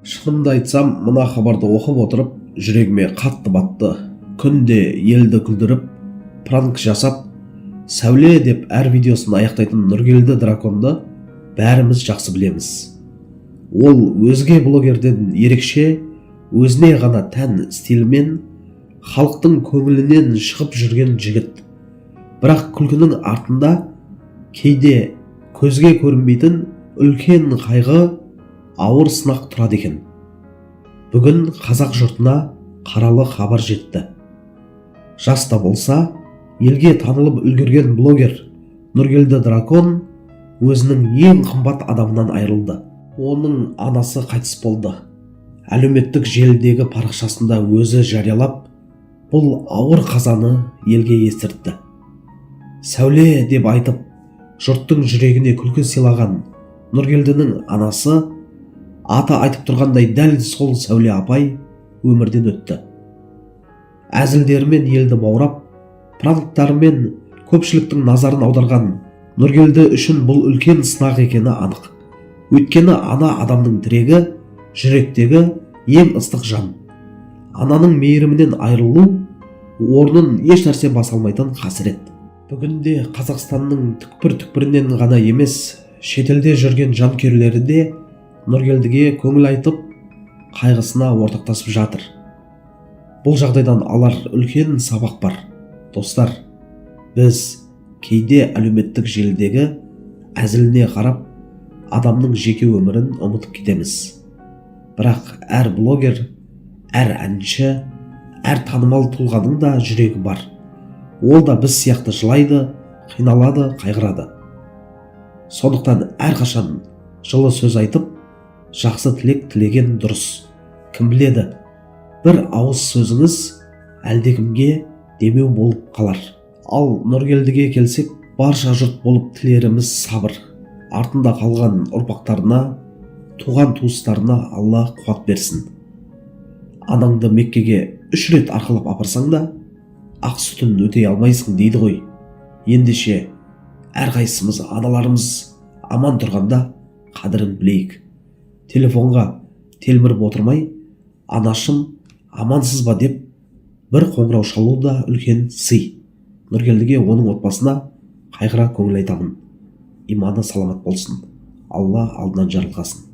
Шынымды айтсам, мына хабарды оқып отырып, жүрегіме қатты батты. Күнде елді күлдіріп, пранк жасап, сәуле деп әр видеосын аяқтайтын Нұргелді драконды бәріміз жақсы білеміз. Ол өзге блогерден ерекше, өзіне ғана тән стилімен халықтың көңілінен шығып жүрген жігіт. Бірақ күлкінің артында кейде көзге көрінбейтін үлкен қайғы, ауыр сынақ тұрады екен. Бүгін қазақ жұртына қаралы хабар жетті. Жас та болса, елге танылып үлгерген блогер Нұргелді дракон өзінің ең қымбат адамынан айырылды. Оның анасы қайтыс болды. Әлеуметтік желідегі парақшасында өзі жариялап, бұл ауыр қазаны елге естіртті. Сәуле деп айтып, жұрттың жүрегіне күлкі сыйлаған Нұргелдінің анасы, аты айтып тұрғандай дәл сол Сәуле апай өмірден өтті. Әзілдерімен елді баурап, пранктарымен көпшіліктің назарын аударған Нұргелді үшін бұл үлкен сынақ екені анық. Өйткені ана адамның тірегі, жүректегі ең ыстық жан. Ананың мейірімінен айырылу орнын еш нәрсе баса алмайтын қасірет. Бүгінде Қазақстанның түкпір-түкпірінен ғана емес, шетелде жүрген жанкүйерлері де Нұргелдіге көңіл айтып, қайғысына ортақтасып жатыр. Бұл жағдайдан алар үлкен сабақ бар. Достар, біз кейде әлеуметтік желідегі әзіліне қарап, адамның жеке өмірін ұмытып кетеміз. Бірақ әр блогер, әр әнші, әр танымал тұлғаның да жүрегі бар. Ол да біз сияқты жылайды, қиналады, қайғырады. Сондықтан әрқашан жылы сөз айтып, жақсы тілек тілеген дұрыс. Кім біледі, бір ауыз сөзіңіз әлдекімге демеу болып қалар. Ал Нұргелдіге келсек, барша жұрт болып тілеріміз сабыр. Артында қалған ұрпақтарына, туған туыстарына Алла қуат берсін. Анаңды Меккеге 3 рет арқалап апарсаң да, ақ сүтін өтей алмайсың дейді ғой. Ендеше әрқайсымыз аналарымыз аман тұрғанда қадірін білейік. Телефонға телміріп отырмай, анашым амансыз ба деп бір қоңырау шалу да үлкен сый. Нұргелдіге, оның отбасына қайғыра көңіл айтамын. Иманы саламат болсын. Алла алдынан жарылғасын.